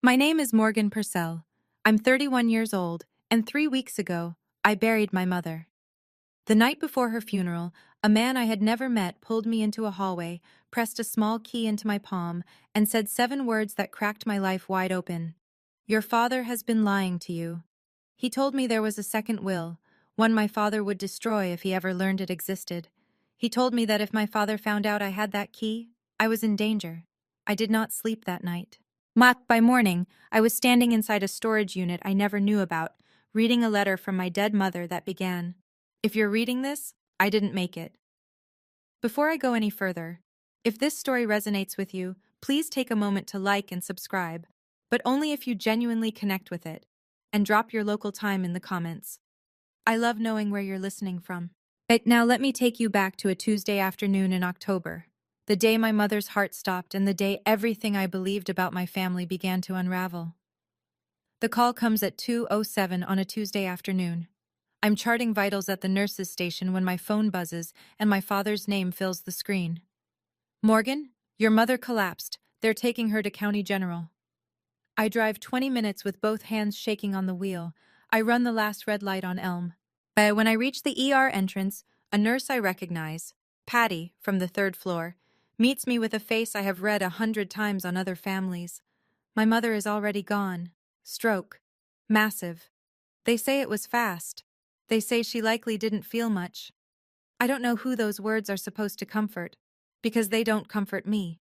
My name is Morgan Purcell. I'm 31 years old, and 3 weeks ago, I buried my mother. The night before her funeral, a man I had never met pulled me into a hallway, pressed a small key into my palm, and said 7 words that cracked my life wide open. Your father has been lying to you. He told me there was a second will, one my father would destroy if he ever learned it existed. He told me that if my father found out I had that key, I was in danger. I did not sleep that night. By morning, I was standing inside a storage unit I never knew about, reading a letter from my dead mother that began, "If you're reading this, I didn't make it." Before I go any further, if this story resonates with you, please take a moment to like and subscribe, but only if you genuinely connect with it, and drop your local time in the comments. I love knowing where you're listening from. Now let me take you back to a Tuesday afternoon in October, the day my mother's heart stopped and the day everything I believed about my family began to unravel. The call comes at 2:07 on a Tuesday afternoon. I'm charting vitals at the nurse's station when my phone buzzes and my father's name fills the screen. "Morgan, your mother collapsed. They're taking her to County General." I drive 20 minutes with both hands shaking on the wheel. I run the last red light on Elm. When I reach the ER entrance, a nurse I recognize, Patty, from the third floor, meets me with a face I have read 100 times on other families. My mother is already gone. Stroke. Massive. They say it was fast. They say she likely didn't feel much. I don't know who those words are supposed to comfort, because they don't comfort me.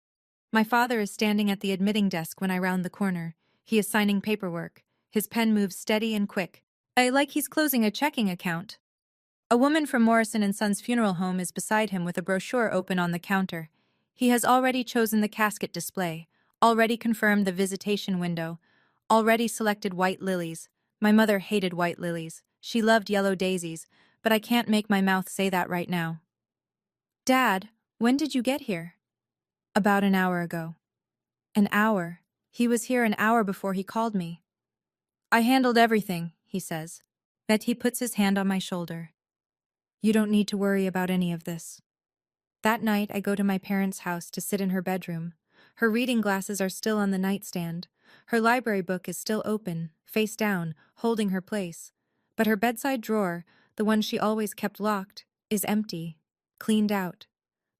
My father is standing at the admitting desk when I round the corner. He is signing paperwork. His pen moves steady and quick, like he's closing a checking account. A woman from Morrison and Sons Funeral Home is beside him with a brochure open on the counter. He has already chosen the casket display, already confirmed the visitation window, already selected white lilies. My mother hated white lilies. She loved yellow daisies, but I can't make my mouth say that right now. "Dad, when did you get here?" "About an hour ago." An hour. He was here an hour before he called me. "I handled everything," he says. He puts his hand on my shoulder. "You don't need to worry about any of this." That night, I go to my parents' house to sit in her bedroom. Her reading glasses are still on the nightstand. Her library book is still open, face down, holding her place. But her bedside drawer, the one she always kept locked, is empty, cleaned out.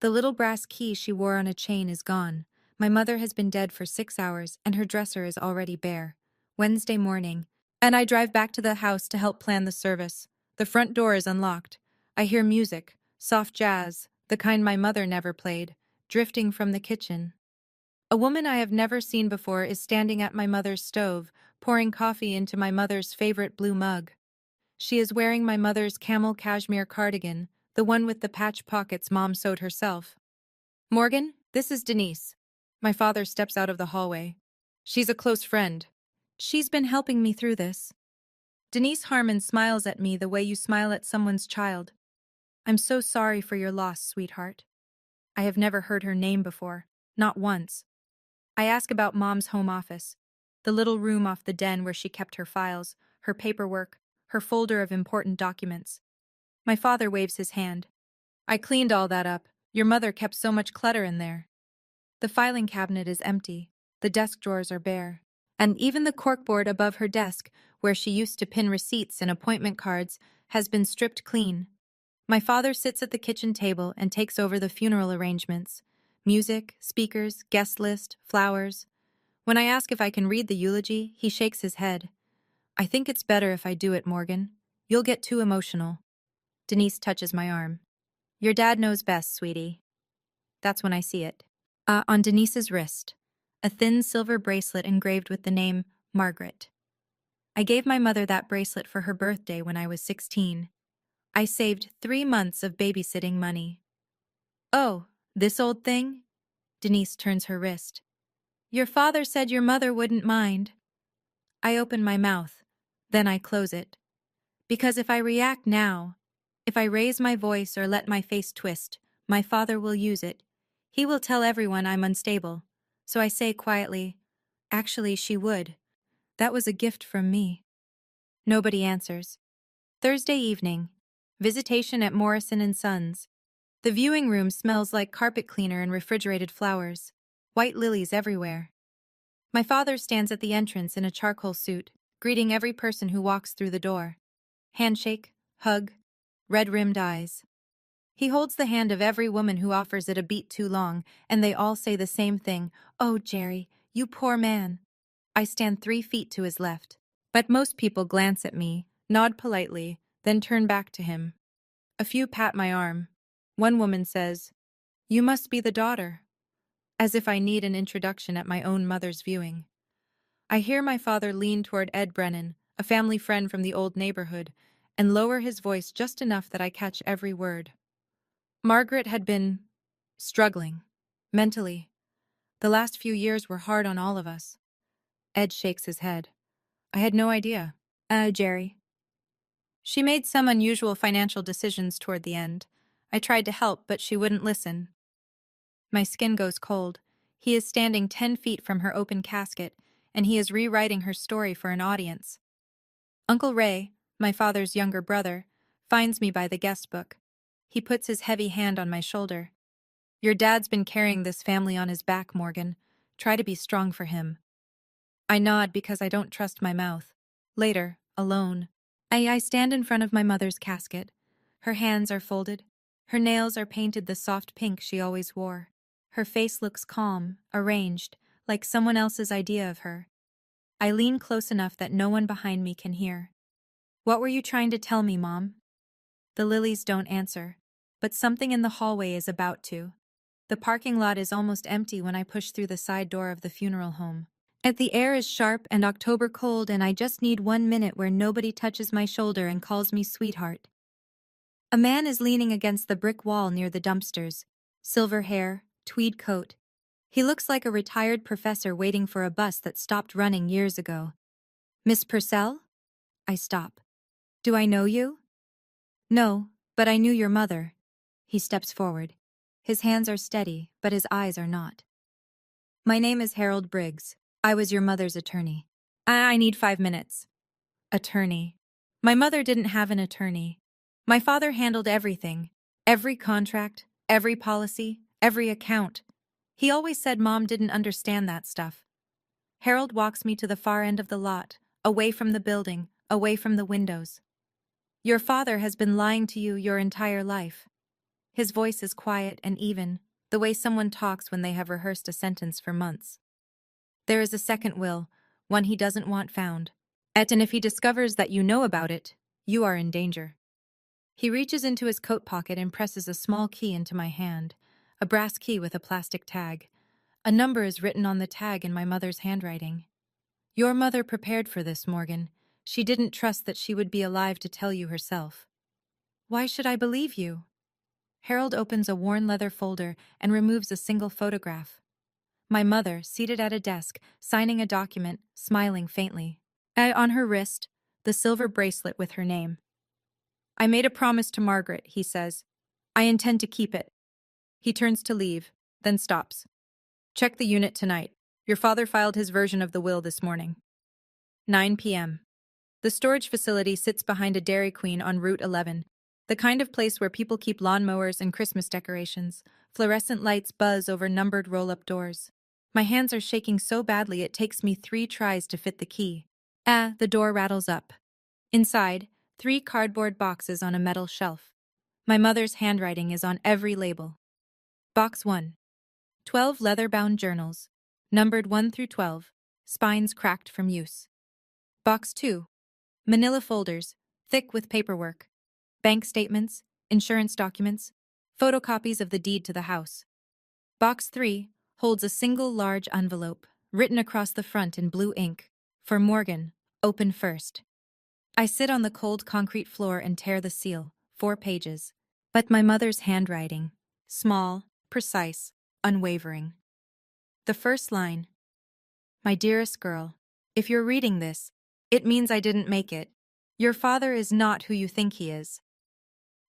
The little brass key she wore on a chain is gone. My mother has been dead for 6 hours, and her dresser is already bare. Wednesday morning, and I drive back to the house to help plan the service. The front door is unlocked. I hear music, soft jazz, the kind my mother never played, drifting from the kitchen. A woman I have never seen before is standing at my mother's stove, pouring coffee into my mother's favorite blue mug. She is wearing my mother's camel cashmere cardigan, the one with the patch pockets Mom sewed herself. "Morgan, this is Denise." My father steps out of the hallway. "She's a close friend. She's been helping me through this." Denise Harmon smiles at me the way you smile at someone's child. "I'm so sorry for your loss, sweetheart." I have never heard her name before, not once. I ask about Mom's home office, the little room off the den where she kept her files, her paperwork, her folder of important documents. My father waves his hand. "I cleaned all that up. Your mother kept so much clutter in there." The filing cabinet is empty. The desk drawers are bare. And even the corkboard above her desk, where she used to pin receipts and appointment cards, has been stripped clean. My father sits at the kitchen table and takes over the funeral arrangements. Music, speakers, guest list, flowers. When I ask if I can read the eulogy, he shakes his head. "I think it's better if I do it, Morgan. You'll get too emotional." Denise touches my arm. "Your dad knows best, sweetie." That's when I see it. On Denise's wrist, a thin silver bracelet engraved with the name Margaret. I gave my mother that bracelet for her birthday when I was 16. I saved 3 months of babysitting money. "Oh, this old thing?" Denise turns her wrist. "Your father said your mother wouldn't mind." I open my mouth, then I close it. Because if I react now, if I raise my voice or let my face twist, my father will use it. He will tell everyone I'm unstable. So I say quietly, "Actually, she would. That was a gift from me." Nobody answers. Thursday evening. Visitation at Morrison and Sons. The viewing room smells like carpet cleaner and refrigerated flowers. White lilies everywhere. My father stands at the entrance in a charcoal suit, greeting every person who walks through the door. Handshake, hug, red-rimmed eyes. He holds the hand of every woman who offers it a beat too long, and they all say the same thing. "Oh, Jerry, you poor man." I stand 3 feet to his left. But most people glance at me, nod politely, then turn back to him. A few pat my arm. One woman says, "You must be the daughter," as if I need an introduction at my own mother's viewing. I hear my father lean toward Ed Brennan, a family friend from the old neighborhood, and lower his voice just enough that I catch every word. Margaret had been struggling, mentally. The last few years were hard on all of us. Ed shakes his head. I had no idea. Jerry. She made some unusual financial decisions toward the end. I tried to help, but she wouldn't listen. My skin goes cold. He is standing 10 feet from her open casket, and he is rewriting her story for an audience. Uncle Ray, my father's younger brother, finds me by the guest book. He puts his heavy hand on my shoulder. "Your dad's been carrying this family on his back, Morgan. Try to be strong for him." I nod because I don't trust my mouth. Later, alone, I stand in front of my mother's casket. Her hands are folded. Her nails are painted the soft pink she always wore. Her face looks calm, arranged, like someone else's idea of her. I lean close enough that no one behind me can hear. "What were you trying to tell me, Mom?" The lilies don't answer, but something in the hallway is about to. The parking lot is almost empty when I push through the side door of the funeral home. The air is sharp and October cold, and I just need 1 minute where nobody touches my shoulder and calls me sweetheart. A man is leaning against the brick wall near the dumpsters. Silver hair, tweed coat. He looks like a retired professor waiting for a bus that stopped running years ago. "Miss Purcell?" I stop. "Do I know you?" "No, but I knew your mother." He steps forward. His hands are steady, but his eyes are not. "My name is Harold Briggs. I was your mother's attorney." I need 5 minutes." Attorney. My mother didn't have an attorney. My father handled everything. Every contract, every policy, every account. He always said Mom didn't understand that stuff. Harold walks me to the far end of the lot, away from the building, away from the windows. "Your father has been lying to you your entire life." His voice is quiet and even, the way someone talks when they have rehearsed a sentence for months. "There is a second will, one he doesn't want found. And if he discovers that you know about it, you are in danger." He reaches into his coat pocket and presses a small key into my hand, a brass key with a plastic tag. A number is written on the tag in my mother's handwriting. "Your mother prepared for this, Morgan. She didn't trust that she would be alive to tell you herself." "Why should I believe you?" Harold opens a worn leather folder and removes a single photograph. My mother, seated at a desk, signing a document, smiling faintly. On her wrist, the silver bracelet with her name. "I made a promise to Margaret," he says. "I intend to keep it." He turns to leave, then stops. "Check the unit tonight. Your father filed his version of the will this morning." 9 p.m. The storage facility sits behind a Dairy Queen on Route 11, the kind of place where people keep lawnmowers and Christmas decorations. Fluorescent lights buzz over numbered roll-up doors. My hands are shaking so badly it takes me 3 tries to fit the key. The door rattles up. Inside, 3 cardboard boxes on a metal shelf. My mother's handwriting is on every label. Box 1. 12 leather-bound journals, numbered 1 through 12, spines cracked from use. Box 2. Manila folders, thick with paperwork. Bank statements, insurance documents, photocopies of the deed to the house. Box 3 holds a single large envelope, written across the front in blue ink. "For Morgan, open first." I sit on the cold concrete floor and tear the seal, 4 pages. But my mother's handwriting, small, precise, unwavering. The first line: "My dearest girl, if you're reading this, it means I didn't make it. Your father is not who you think he is."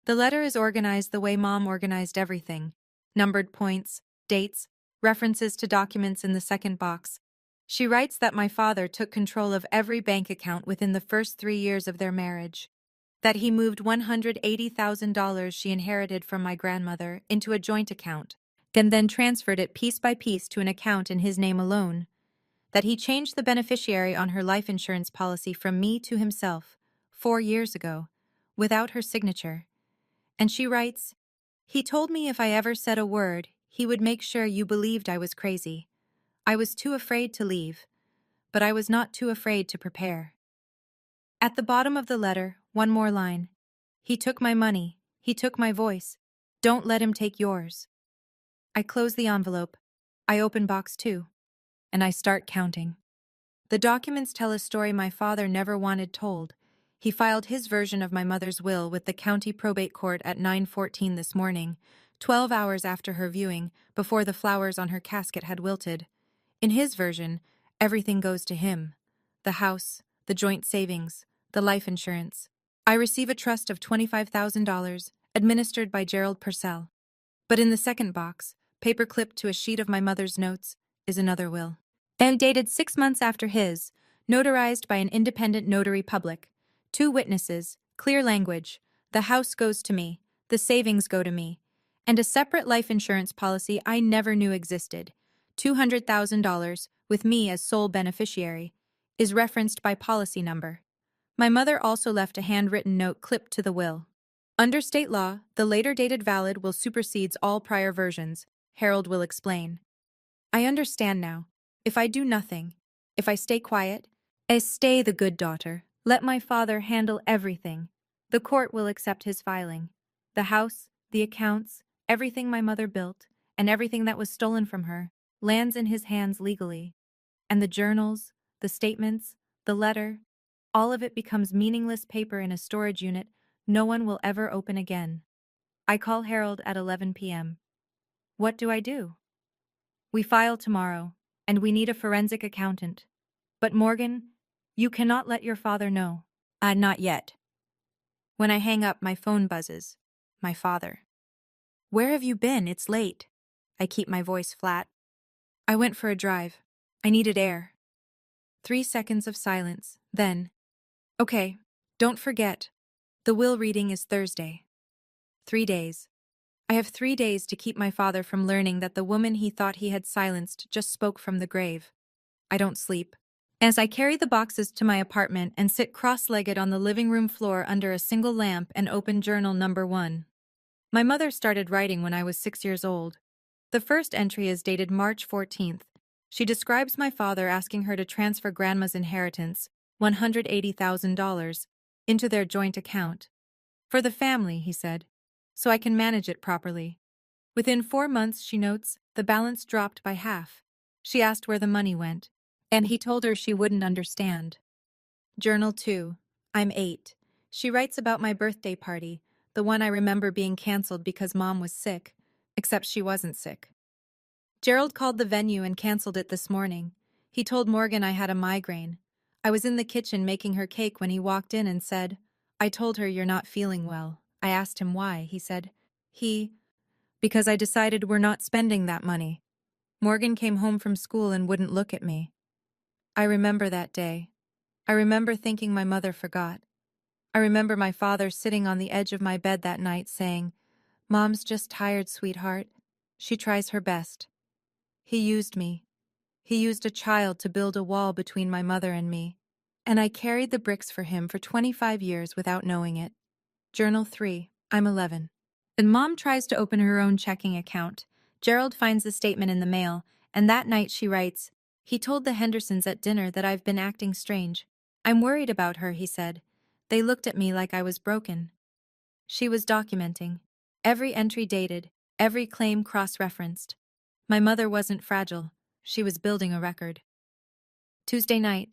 The letter is organized the way Mom organized everything. Numbered points, dates, references to documents in the second box. She writes that my father took control of every bank account within the first 3 years of their marriage. That he moved $180,000 she inherited from my grandmother into a joint account, and then transferred it piece by piece to an account in his name alone. that he changed the beneficiary on her life insurance policy from me to himself 4 years ago, without her signature. And she writes, "He told me if I ever said a word, he would make sure you believed I was crazy. I was too afraid to leave, but I was not too afraid to prepare." At the bottom of the letter, one more line. "He took my money. He took my voice. Don't let him take yours." I close the envelope. I open box 2. And I start counting. The documents tell a story my father never wanted told. He filed his version of my mother's will with the county probate court at 9:14 this morning, 12 hours after her viewing, before the flowers on her casket had wilted. In his version, everything goes to him. The house, the joint savings, the life insurance. I receive a trust of $25,000, administered by Gerald Purcell. But in the second box, paper clipped to a sheet of my mother's notes, is another will. And dated 6 months after his, notarized by an independent notary public. 2 witnesses, clear language. The house goes to me, the savings go to me. And a separate life insurance policy I never knew existed, $200,000, with me as sole beneficiary, is referenced by policy number. My mother also left a handwritten note clipped to the will. Under state law, the later dated valid will supersedes all prior versions, Harold will explain. I understand now. If I do nothing, if I stay quiet, stay the good daughter, let my father handle everything, the court will accept his filing. The house, the accounts, everything my mother built, and everything that was stolen from her, lands in his hands legally. And the journals, the statements, the letter, all of it becomes meaningless paper in a storage unit no one will ever open again. I call Harold at 11 p.m. What do I do? We file tomorrow, and we need a forensic accountant. But Morgan, you cannot let your father know. Not yet. When I hang up, my phone buzzes. My father. Where have you been? It's late. I keep my voice flat. I went for a drive. I needed air. 3 seconds of silence, then. Okay, don't forget. The will reading is Thursday. 3 days. I have 3 days to keep my father from learning that the woman he thought he had silenced just spoke from the grave. I don't sleep. As I carry the boxes to my apartment and sit cross-legged on the living room floor under a single lamp and open journal number 1. My mother started writing when I was 6 years old. The first entry is dated March 14th. She describes my father asking her to transfer Grandma's inheritance, $180,000, into their joint account. For the family, he said, so I can manage it properly. Within 4 months, she notes, the balance dropped by half. She asked where the money went, and he told her she wouldn't understand. Journal 2. I'm 8. She writes about my birthday party, the one I remember being canceled because Mom was sick, except she wasn't sick. Gerald called the venue and canceled it this morning. He told Morgan I had a migraine. I was in the kitchen making her cake when he walked in and said, I told her you're not feeling well. I asked him why. He said, because I decided we're not spending that money. Morgan came home from school and wouldn't look at me. I remember that day. I remember thinking my mother forgot. I remember my father sitting on the edge of my bed that night saying, Mom's just tired, sweetheart. She tries her best. He used me. He used a child to build a wall between my mother and me. And I carried the bricks for him for 25 years without knowing it. Journal 3. I'm 11. And Mom tries to open her own checking account. Gerald finds the statement in the mail, and that night she writes, he told the Hendersons at dinner that I've been acting strange. I'm worried about her, he said. They looked at me like I was broken. She was documenting. Every entry dated, every claim cross-referenced. My mother wasn't fragile. She was building a record. Tuesday night.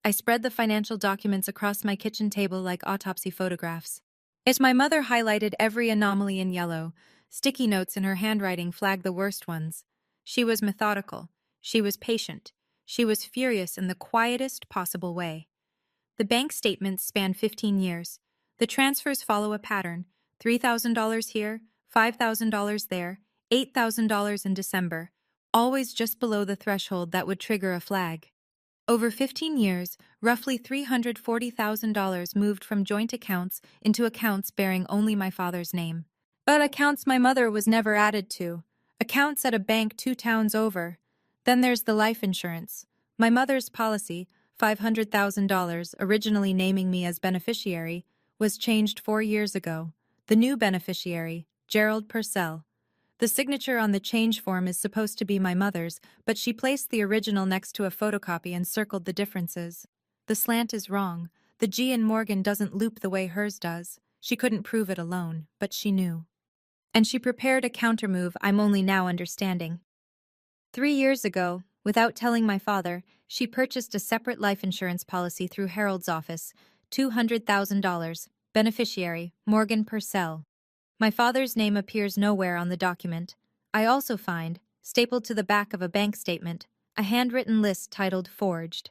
I spread the financial documents across my kitchen table like autopsy photographs. As my mother highlighted every anomaly in yellow, sticky notes in her handwriting flagged the worst ones. She was methodical. She was patient. She was furious in the quietest possible way. The bank statements span 15 years. The transfers follow a pattern. $3,000 here, $5,000 there, $8,000 in December, always just below the threshold that would trigger a flag. Over 15 years, roughly $340,000 moved from joint accounts into accounts bearing only my father's name. But accounts my mother was never added to. Accounts at a bank 2 towns over. Then there's the life insurance. My mother's policy, $500,000, originally naming me as beneficiary, was changed 4 years ago. The new beneficiary, Gerald Purcell. The signature on the change form is supposed to be my mother's, but she placed the original next to a photocopy and circled the differences. The slant is wrong. The G in Morgan doesn't loop the way hers does. She couldn't prove it alone, but she knew. And she prepared a countermove I'm only now understanding. 3 years ago, without telling my father, she purchased a separate life insurance policy through Harold's office, $200,000, beneficiary, Morgan Purcell. My father's name appears nowhere on the document. I also find, stapled to the back of a bank statement, a handwritten list titled Forged.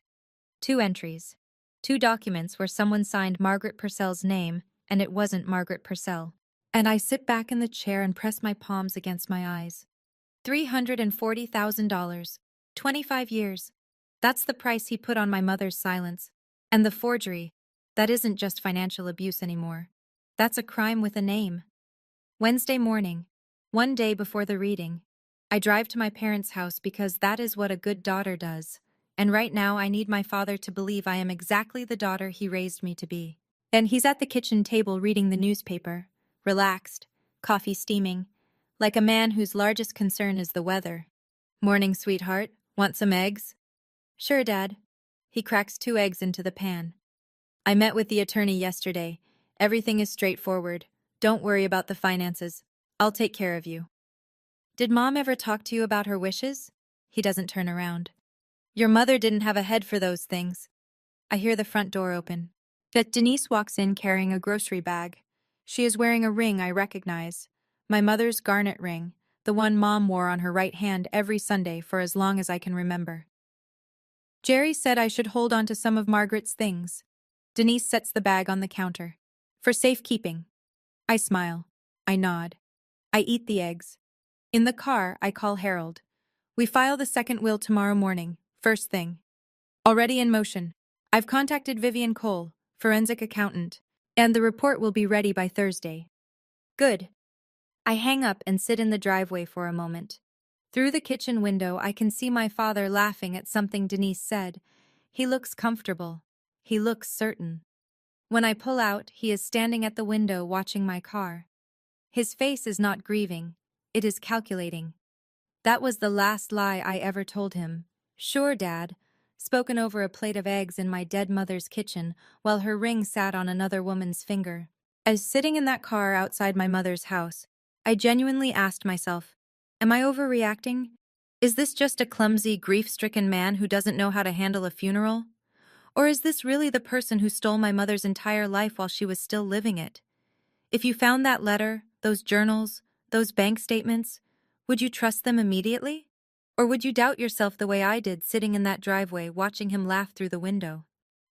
2 entries. 2 documents where someone signed Margaret Purcell's name, and it wasn't Margaret Purcell. And I sit back in the chair and press my palms against my eyes. $340,000. 25 years. That's the price he put on my mother's silence. And the forgery. That isn't just financial abuse anymore. That's a crime with a name. Wednesday morning, one day before the reading. I drive to my parents' house because that is what a good daughter does. And right now I need my father to believe I am exactly the daughter he raised me to be. And he's at the kitchen table reading the newspaper, relaxed, coffee steaming, like a man whose largest concern is the weather. Morning, sweetheart. Want some eggs? Sure, Dad. He cracks 2 eggs into the pan. I met with the attorney yesterday. Everything is straightforward. Don't worry about the finances. I'll take care of you. Did Mom ever talk to you about her wishes? He doesn't turn around. Your mother didn't have a head for those things. I hear the front door open. But Denise walks in carrying a grocery bag. She is wearing a ring I recognize. My mother's garnet ring, the one Mom wore on her right hand every Sunday for as long as I can remember. Jerry said I should hold on to some of Margaret's things. Denise sets the bag on the counter. For safekeeping. I smile. I nod. I eat the eggs. In the car, I call Harold. We file the second will tomorrow morning, first thing. Already in motion. I've contacted Vivian Cole, forensic accountant, and the report will be ready by Thursday. Good. I hang up and sit in the driveway for a moment. Through the kitchen window, I can see my father laughing at something Denise said. He looks comfortable. He looks certain. When I pull out, he is standing at the window watching my car. His face is not grieving. It is calculating. That was the last lie I ever told him. Sure, Dad. Spoken over a plate of eggs in my dead mother's kitchen while her ring sat on another woman's finger. As sitting in that car outside my mother's house, I genuinely asked myself, am I overreacting? Is this just a clumsy, grief-stricken man who doesn't know how to handle a funeral? Or is this really the person who stole my mother's entire life while she was still living it? If you found that letter, those journals, those bank statements, would you trust them immediately? Or would you doubt yourself the way I did sitting in that driveway watching him laugh through the window?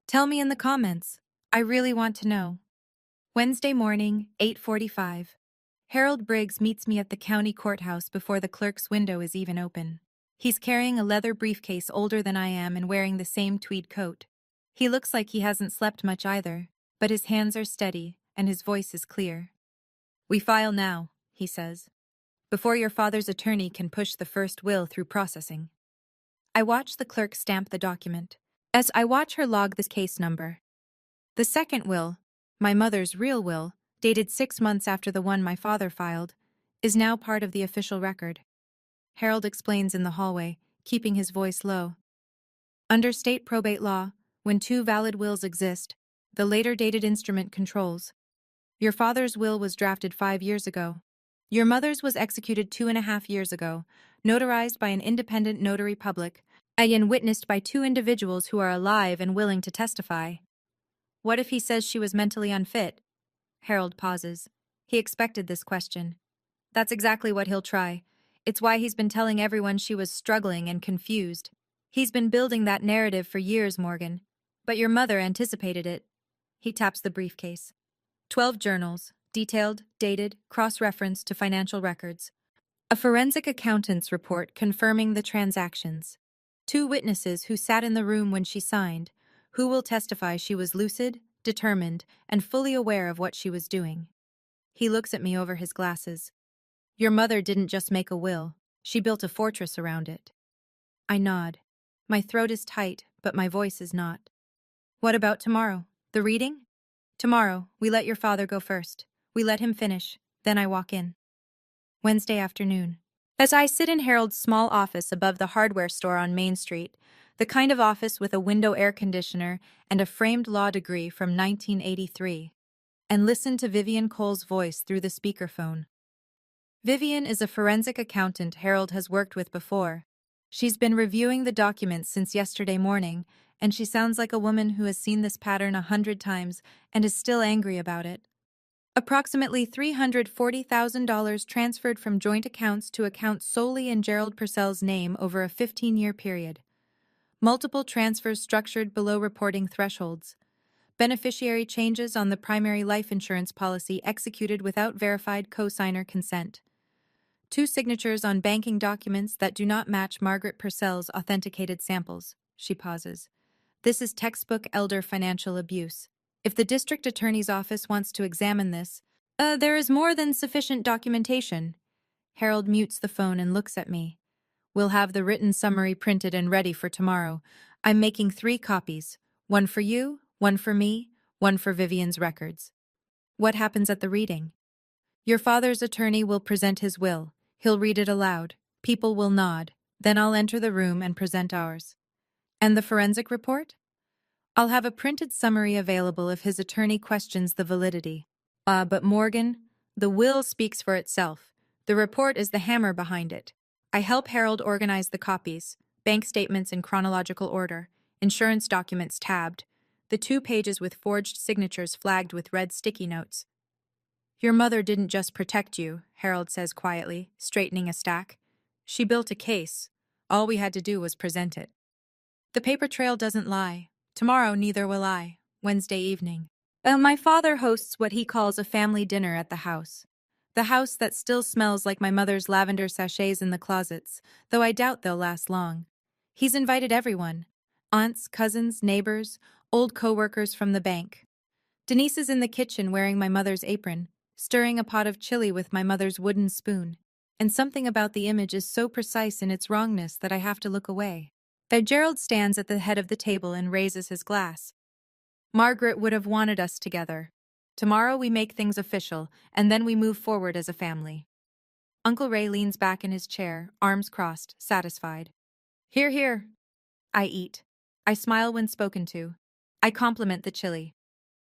Tell me in the comments. I really want to know. Wednesday morning, 8:45. Harold Briggs meets me at the county courthouse before the clerk's window is even open. He's carrying a leather briefcase older than I am and wearing the same tweed coat. He looks like he hasn't slept much either, but his hands are steady and his voice is clear. We file now, he says, before your father's attorney can push the first will through processing. I watch the clerk stamp the document. As I watch her log this case number. The second will, my mother's real will, dated 6 months after the one my father filed, is now part of the official record. Harold explains in the hallway, keeping his voice low. Under state probate law, when 2 valid wills exist, the later dated instrument controls. Your father's will was drafted 5 years ago. Your mother's was executed 2.5 years ago, notarized by an independent notary public, and witnessed by 2 individuals who are alive and willing to testify. What if he says she was mentally unfit? Harold pauses. He expected this question. That's exactly what he'll try. It's why he's been telling everyone she was struggling and confused. He's been building that narrative for years, Morgan. But your mother anticipated it. He taps the briefcase. 12 journals, detailed, dated, cross-referenced to financial records. A forensic accountant's report confirming the transactions. 2 witnesses who sat in the room when she signed, who will testify she was lucid, determined, and fully aware of what she was doing. He looks at me over his glasses. Your mother didn't just make a will, she built a fortress around it. I nod. My throat is tight, but my voice is not. What about tomorrow? The reading? Tomorrow, we let your father go first. We let him finish. Then I walk in. Wednesday afternoon. As I sit in Harold's small office above the hardware store on Main Street, the kind of office with a window air conditioner and a framed law degree from 1983, and listen to Vivian Cole's voice through the speakerphone. Vivian is a forensic accountant Harold has worked with before. She's been reviewing the documents since yesterday morning, and she sounds like a woman who has seen this pattern 100 times and is still angry about it. Approximately $340,000 transferred from joint accounts to accounts solely in Gerald Purcell's name over a 15-year period. Multiple transfers structured below reporting thresholds. Beneficiary changes on the primary life insurance policy executed without verified co-signer consent. 2 signatures on banking documents that do not match Margaret Purcell's authenticated samples. She pauses. This is textbook elder financial abuse. If the district attorney's office wants to examine this, there is more than sufficient documentation. Harold mutes the phone and looks at me. We'll have the written summary printed and ready for tomorrow. I'm making 3 copies. One for you, one for me, one for Vivian's records. What happens at the reading? Your father's attorney will present his will. He'll read it aloud. People will nod. Then I'll enter the room and present ours. And the forensic report? I'll have a printed summary available if his attorney questions the validity. But Morgan, the will speaks for itself. The report is the hammer behind it. I help Harold organize the copies, bank statements in chronological order, insurance documents tabbed, the 2 pages with forged signatures flagged with red sticky notes. Your mother didn't just protect you, Harold says quietly, straightening a stack. She built a case. All we had to do was present it. The paper trail doesn't lie. Tomorrow neither will I. Wednesday evening. My father hosts what he calls a family dinner at the house. The house that still smells like my mother's lavender sachets in the closets, though I doubt they'll last long. He's invited everyone. Aunts, cousins, neighbors, old co-workers from the bank. Denise is in the kitchen wearing my mother's apron, stirring a pot of chili with my mother's wooden spoon. And something about the image is so precise in its wrongness that I have to look away. Gerald stands at the head of the table and raises his glass. Margaret would have wanted us together. Tomorrow we make things official, and then we move forward as a family. Uncle Ray leans back in his chair, arms crossed, satisfied. Hear, hear. I eat. I smile when spoken to. I compliment the chili.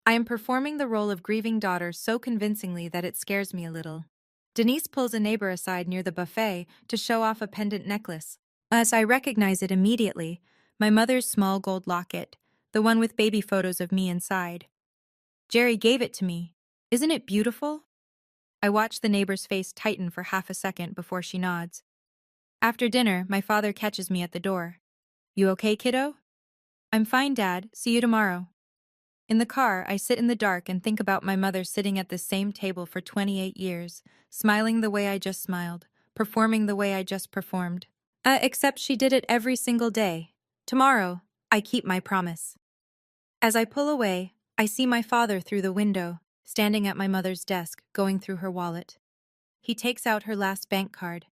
I am performing the role of grieving daughter so convincingly that it scares me a little. Denise pulls a neighbor aside near the buffet to show off a pendant necklace. As I recognize it immediately, my mother's small gold locket, the one with baby photos of me inside. Jerry gave it to me. Isn't it beautiful? I watch the neighbor's face tighten for half a second before she nods. After dinner, my father catches me at the door. You okay, kiddo? I'm fine, Dad. See you tomorrow. In the car, I sit in the dark and think about my mother sitting at the same table for 28 years, smiling the way I just smiled, performing the way I just performed. Except she did it every single day. Tomorrow, I keep my promise. As I pull away, I see my father through the window, standing at my mother's desk, going through her wallet. He takes out her last bank card.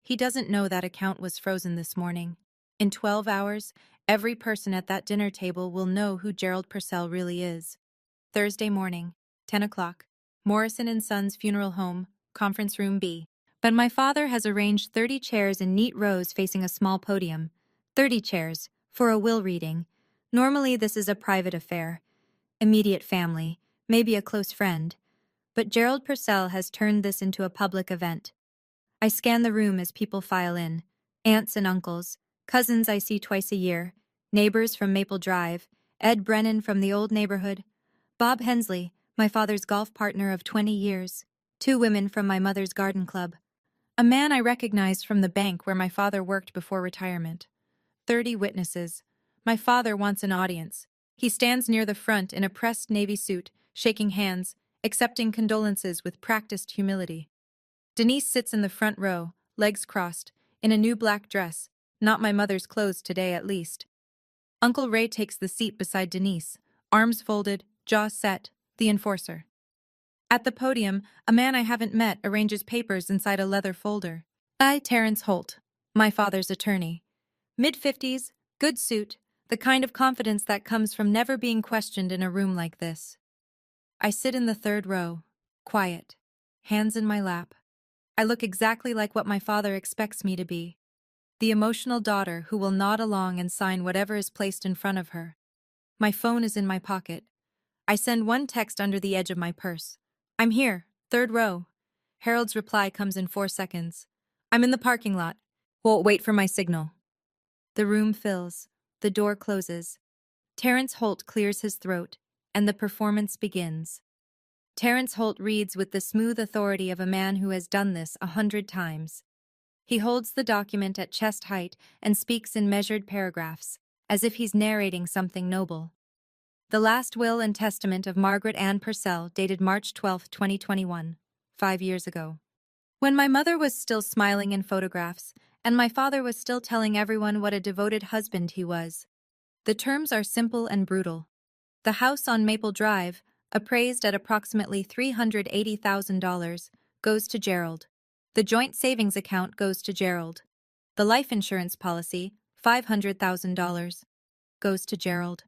He doesn't know that account was frozen this morning. In 12 hours, every person at that dinner table will know who Gerald Purcell really is. Thursday morning, 10 o'clock, Morrison and Sons Funeral Home, Conference Room B. But my father has arranged 30 chairs in neat rows facing a small podium. 30 chairs, for a will reading. Normally this is a private affair. Immediate family, maybe a close friend. But Gerald Purcell has turned this into a public event. I scan the room as people file in. Aunts and uncles, cousins I see twice a year, neighbors from Maple Drive, Ed Brennan from the old neighborhood, Bob Hensley, my father's golf partner of 20 years, 2 women from my mother's garden club. A man I recognized from the bank where my father worked before retirement. 30 witnesses. My father wants an audience. He stands near the front in a pressed navy suit, shaking hands, accepting condolences with practiced humility. Denise sits in the front row, legs crossed, in a new black dress, not my mother's clothes today at least. Uncle Ray takes the seat beside Denise, arms folded, jaw set, the enforcer. At the podium, a man I haven't met arranges papers inside a leather folder. Terence Holt, my father's attorney. Mid-50s, Good suit, the kind of confidence that comes from never being questioned in a room like this. I sit in the third row, quiet, hands in my lap. I look exactly like what my father expects me to be. The emotional daughter who will nod along and sign whatever is placed in front of her. My phone is in my pocket. I send one text under the edge of my purse. I'm here, third row. Harold's reply comes in 4 seconds. I'm in the parking lot. Won't wait for my signal. The room fills. The door closes. Terrence Holt clears his throat, and the performance begins. Terrence Holt reads with the smooth authority of a man who has done this 100 times. He holds the document at chest height and speaks in measured paragraphs, as if he's narrating something noble. The last will and testament of Margaret Ann Purcell, dated March 12, 2021, 5 years ago. When my mother was still smiling in photographs, and my father was still telling everyone what a devoted husband he was. The terms are simple and brutal. The house on Maple Drive, appraised at approximately $380,000, goes to Gerald. The joint savings account goes to Gerald. The life insurance policy, $500,000, goes to Gerald.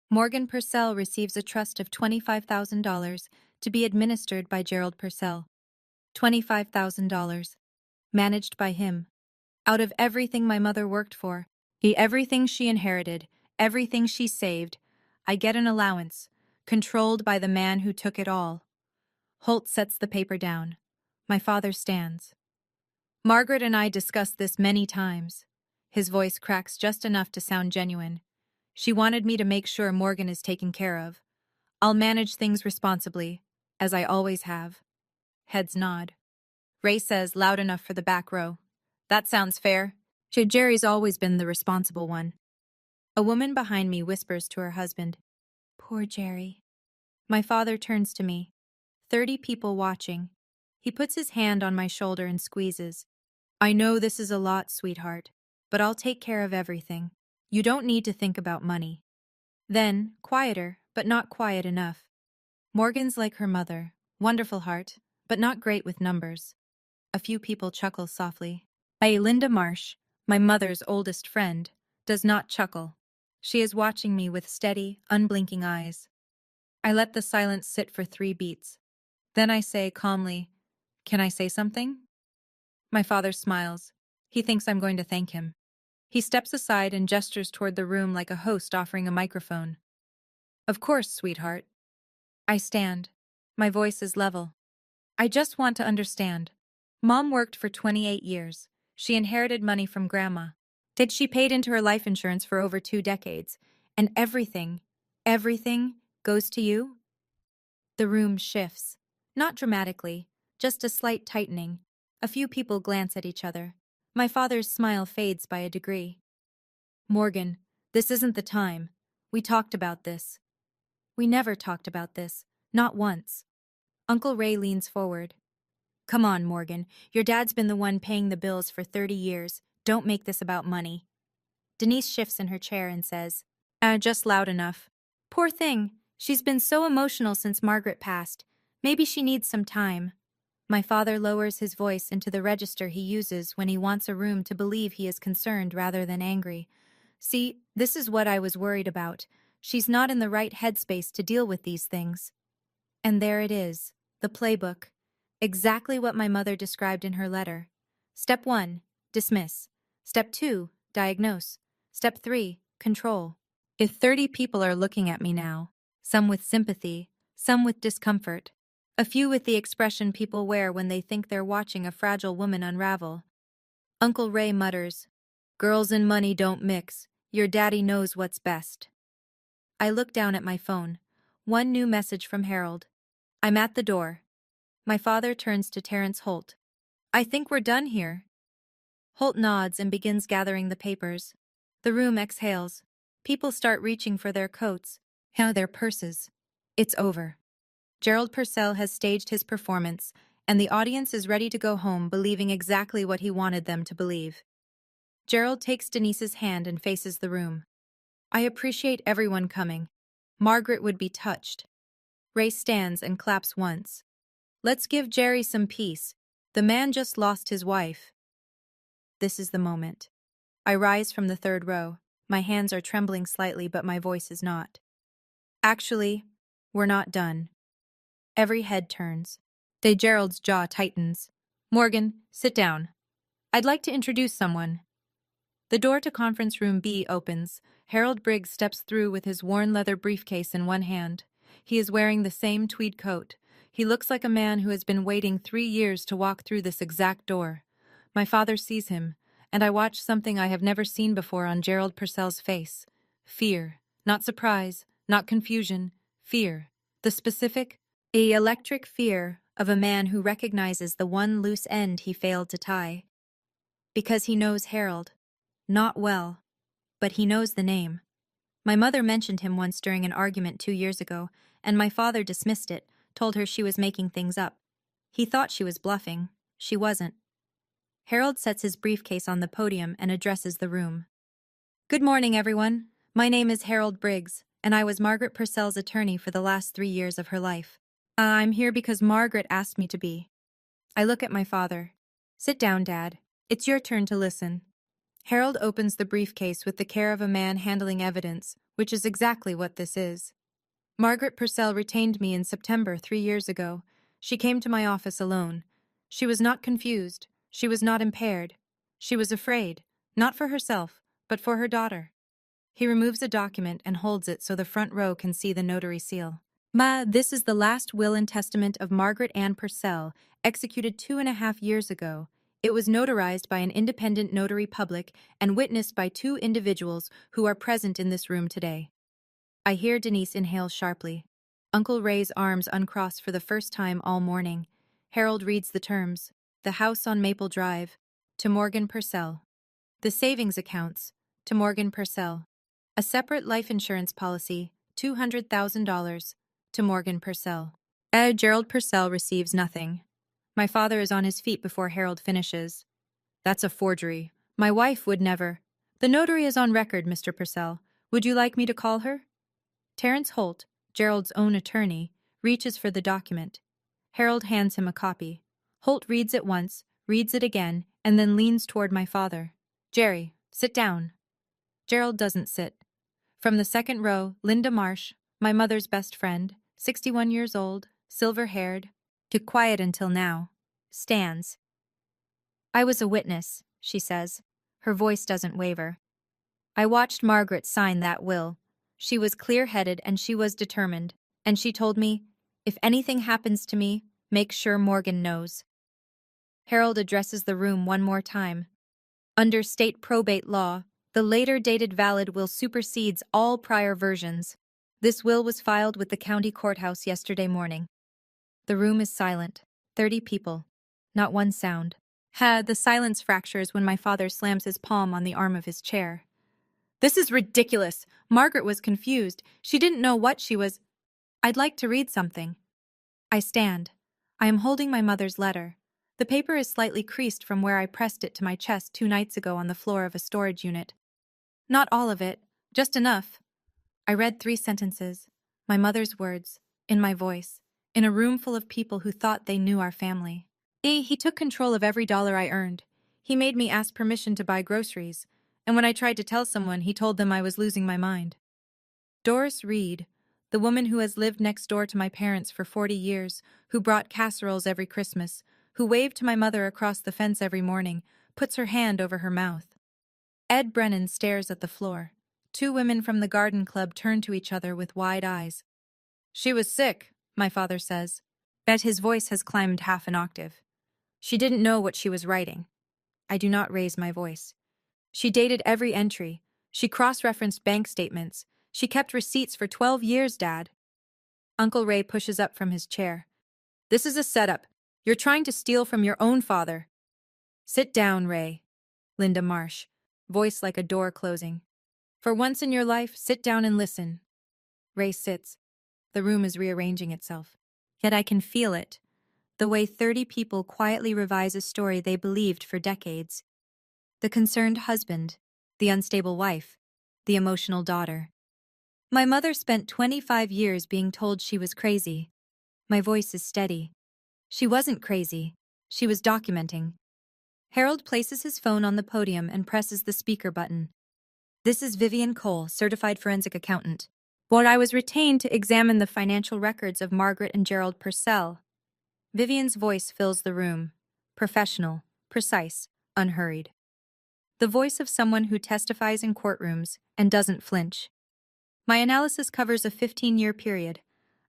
Morgan Purcell receives a trust of $25,000 to be administered by Gerald Purcell. $25,000. Managed by him. Out of everything my mother worked for, everything she inherited, everything she saved, I get an allowance, controlled by the man who took it all. Holt sets the paper down. My father stands. Margaret and I discussed this many times. His voice cracks just enough to sound genuine. She wanted me to make sure Morgan is taken care of. I'll manage things responsibly, as I always have. Heads nod. Ray says, loud enough for the back row. That sounds fair. Jerry's always been the responsible one. A woman behind me whispers to her husband, Poor Jerry. My father turns to me. 30 people watching. He puts his hand on my shoulder and squeezes. I know this is a lot, sweetheart, but I'll take care of everything. You don't need to think about money. Then, quieter, but not quiet enough. Morgan's like her mother, wonderful heart, but not great with numbers. A few people chuckle softly. Linda Marsh, my mother's oldest friend, does not chuckle. She is watching me with steady, unblinking eyes. I let the silence sit for 3 beats. Then I say calmly, Can I say something? My father smiles. He thinks I'm going to thank him. He steps aside and gestures toward the room like a host offering a microphone. Of course, sweetheart. I stand. My voice is level. I just want to understand. Mom worked for 28 years. She inherited money from Grandma. She paid into her life insurance for over 2 decades. And everything goes to you? The room shifts. Not dramatically, just a slight tightening. A few people glance at each other. My father's smile fades by a degree. Morgan, this isn't the time. We talked about this. We never talked about this. Not once. Uncle Ray leans forward. Come on, Morgan. Your dad's been the one paying the bills for 30 years. Don't make this about money. Denise shifts in her chair and says, just loud enough. Poor thing. She's been so emotional since Margaret passed. Maybe she needs some time. My father lowers his voice into the register he uses when he wants a room to believe he is concerned rather than angry. See, this is what I was worried about. She's not in the right headspace to deal with these things. And there it is, the playbook. Exactly what my mother described in her letter. Step 1, dismiss. Step 2, diagnose. Step 3, control. If 30 people are looking at me now, some with sympathy, some with discomfort, a few with the expression people wear when they think they're watching a fragile woman unravel, Uncle Ray mutters, Girls and money don't mix. Your daddy knows what's best. I look down at my phone. One new message from Harold. I'm at the door. My father turns to Terrence Holt. I think we're done here. Holt nods and begins gathering the papers. The room exhales. People start reaching for their coats, their purses. It's over. Gerald Purcell has staged his performance, and the audience is ready to go home believing exactly what he wanted them to believe. Gerald takes Denise's hand and faces the room. I appreciate everyone coming. Margaret would be touched. Ray stands and claps once. Let's give Jerry some peace. The man just lost his wife. This is the moment. I rise from the third row. My hands are trembling slightly, but my voice is not. Actually, we're not done. Every head turns. Gerald's jaw tightens. Morgan, sit down. I'd like to introduce someone. The door to conference room B opens. Harold Briggs steps through with his worn leather briefcase in one hand. He is wearing the same tweed coat. He looks like a man who has been waiting 3 years to walk through this exact door. My father sees him, and I watch something I have never seen before on Gerald Purcell's face. Fear. Not surprise, not confusion. Fear. The specific, electric fear of a man who recognizes the one loose end he failed to tie. Because he knows Harold. Not well, but he knows the name. My mother mentioned him once during an argument 2 years ago, and my father dismissed it, told her she was making things up. He thought she was bluffing. She wasn't. Harold sets his briefcase on the podium and addresses the room. Good morning, everyone. My name is Harold Briggs, and I was Margaret Purcell's attorney for the last 3 years of her life. I'm here because Margaret asked me to be. I look at my father. Sit down, Dad. It's your turn to listen. Harold opens the briefcase with the care of a man handling evidence, which is exactly what this is. Margaret Purcell retained me in September 3 years ago. She came to my office alone. She was not confused. She was not impaired. She was afraid, not for herself, but for her daughter. He removes a document and holds it so the front row can see the notary seal. This is the last will and testament of Margaret Ann Purcell, executed 2.5 years ago. It was notarized by an independent notary public and witnessed by 2 individuals who are present in this room today. I hear Denise inhale sharply. Uncle Ray's arms uncross for the first time all morning. Harold reads the terms. The house on Maple Drive, to Morgan Purcell. The savings accounts, to Morgan Purcell. A separate life insurance policy, $200,000, to Morgan Purcell. Gerald Purcell receives nothing. My father is on his feet before Harold finishes. That's a forgery. My wife would never. The notary is on record, Mr. Purcell. Would you like me to call her? Terrence Holt, Gerald's own attorney, reaches for the document. Harold hands him a copy. Holt reads it once, reads it again, and then leans toward my father. Jerry, sit down. Gerald doesn't sit. From the second row, Linda Marsh, my mother's best friend, 61 years old, silver-haired, quiet until now, stands. I was a witness, she says. Her voice doesn't waver. I watched Margaret sign that will. She was clear-headed and she was determined, and she told me, if anything happens to me, make sure Morgan knows. Harold addresses the room one more time. Under state probate law, the later dated valid will supersedes all prior versions. This will was filed with the county courthouse yesterday morning. The room is silent. 30 people. Not one sound. The silence fractures when my father slams his palm on the arm of his chair. This is ridiculous. Margaret was confused. She didn't know what she was. I'd like to read something. I stand. I am holding my mother's letter. The paper is slightly creased from where I pressed it to my chest 2 nights ago on the floor of a storage unit. Not all of it, just enough. I read 3 sentences. My mother's words, in my voice, in a room full of people who thought they knew our family. He took control of every dollar I earned. He made me ask permission to buy groceries, and when I tried to tell someone, he told them I was losing my mind. Doris Reed, the woman who has lived next door to my parents for 40 years, who brought casseroles every Christmas, who waved to my mother across the fence every morning, puts her hand over her mouth. Ed Brennan stares at the floor. 2 women from the garden club turn to each other with wide eyes. She was sick, my father says. Bet his voice has climbed half an octave. She didn't know what she was writing. I do not raise my voice. She dated every entry. She cross-referenced bank statements. She kept receipts for 12 years, Dad. Uncle Ray pushes up from his chair. This is a setup. You're trying to steal from your own father. Sit down, Ray. Linda Marsh, voice like a door closing. For once in your life, sit down and listen. Ray sits. The room is rearranging itself. Yet I can feel it. The way 30 people quietly revise a story they believed for decades. The concerned husband, the unstable wife, the emotional daughter. My mother spent 25 years being told she was crazy. My voice is steady. She wasn't crazy. She was documenting. Harold places his phone on the podium and presses the speaker button. This is Vivian Cole, certified forensic accountant. Well, I was retained to examine the financial records of Margaret and Gerald Purcell. Vivian's voice fills the room. Professional, precise, unhurried. The voice of someone who testifies in courtrooms and doesn't flinch. My analysis covers a 15-year period.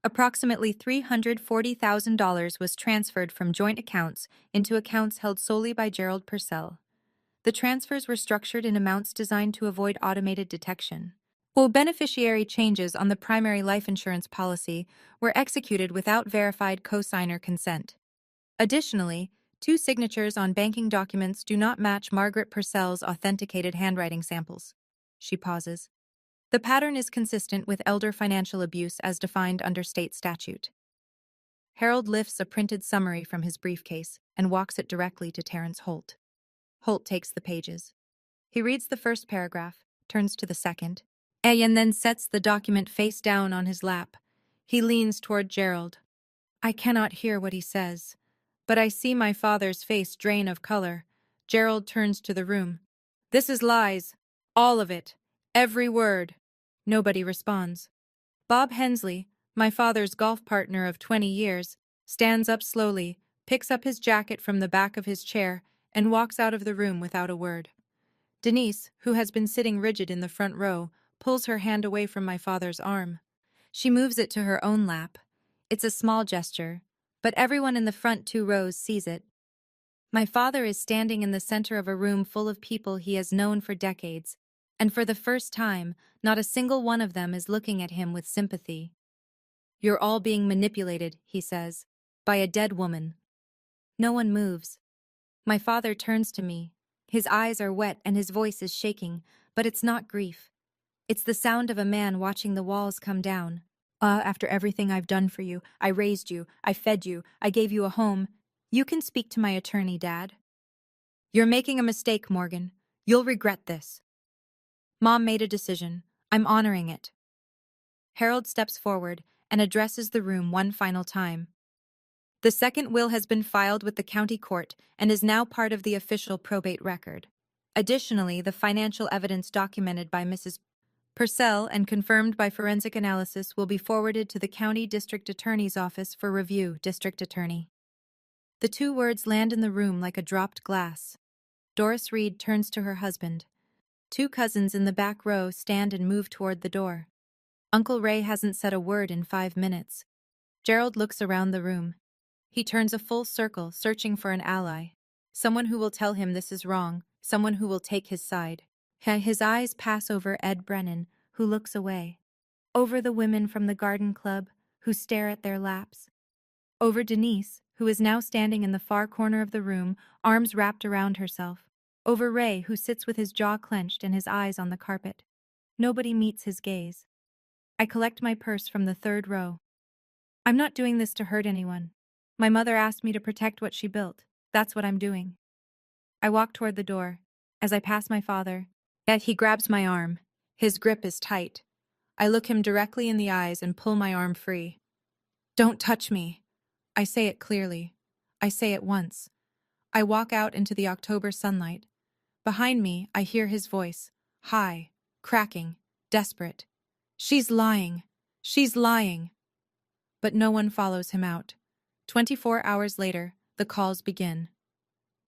Approximately $340,000 was transferred from joint accounts into accounts held solely by Gerald Purcell. The transfers were structured in amounts designed to avoid automated detection. While beneficiary changes on the primary life insurance policy were executed without verified cosigner consent. Additionally, 2 signatures on banking documents do not match Margaret Purcell's authenticated handwriting samples. She pauses. The pattern is consistent with elder financial abuse as defined under state statute. Harold lifts a printed summary from his briefcase and walks it directly to Terrence Holt. Holt takes the pages. He reads the first paragraph, turns to the second, and then sets the document face down on his lap. He leans toward Gerald. I cannot hear what he says, but I see my father's face drain of color. Gerald turns to the room. This is lies. All of it. Every word. Nobody responds. Bob Hensley, my father's golf partner of 20 years, stands up slowly, picks up his jacket from the back of his chair, and walks out of the room without a word. Denise, who has been sitting rigid in the front row, pulls her hand away from my father's arm. She moves it to her own lap. It's a small gesture, but everyone in the front 2 rows sees it. My father is standing in the center of a room full of people he has known for decades, and for the first time, not a single one of them is looking at him with sympathy. You're all being manipulated, he says, by a dead woman. No one moves. My father turns to me. His eyes are wet and his voice is shaking, but it's not grief. It's the sound of a man watching the walls come down. After everything I've done for you, I raised you, I fed you, I gave you a home. You can speak to my attorney, Dad. You're making a mistake, Morgan. You'll regret this. Mom made a decision. I'm honoring it. Harold steps forward and addresses the room one final time. The second will has been filed with the county court and is now part of the official probate record. Additionally, the financial evidence documented by Mrs. Purcell and confirmed by forensic analysis will be forwarded to the county district attorney's office for review, District Attorney. The 2 words land in the room like a dropped glass. Doris Reed turns to her husband. 2 cousins in the back row stand and move toward the door. Uncle Ray hasn't said a word in 5 minutes. Gerald looks around the room. He turns a full circle, searching for an ally. Someone who will tell him this is wrong, someone who will take his side. His eyes pass over Ed Brennan, who looks away. Over the women from the garden club, who stare at their laps. Over Denise, who is now standing in the far corner of the room, arms wrapped around herself. Over Ray, who sits with his jaw clenched and his eyes on the carpet. Nobody meets his gaze. I collect my purse from the 3rd row. I'm not doing this to hurt anyone. My mother asked me to protect what she built. That's what I'm doing. I walk toward the door. As I pass my father, yet he grabs my arm. His grip is tight. I look him directly in the eyes and pull my arm free. Don't touch me. I say it clearly. I say it once. I walk out into the October sunlight. Behind me, I hear his voice, high, cracking, desperate. She's lying. She's lying. But no one follows him out. 24 hours later, the calls begin.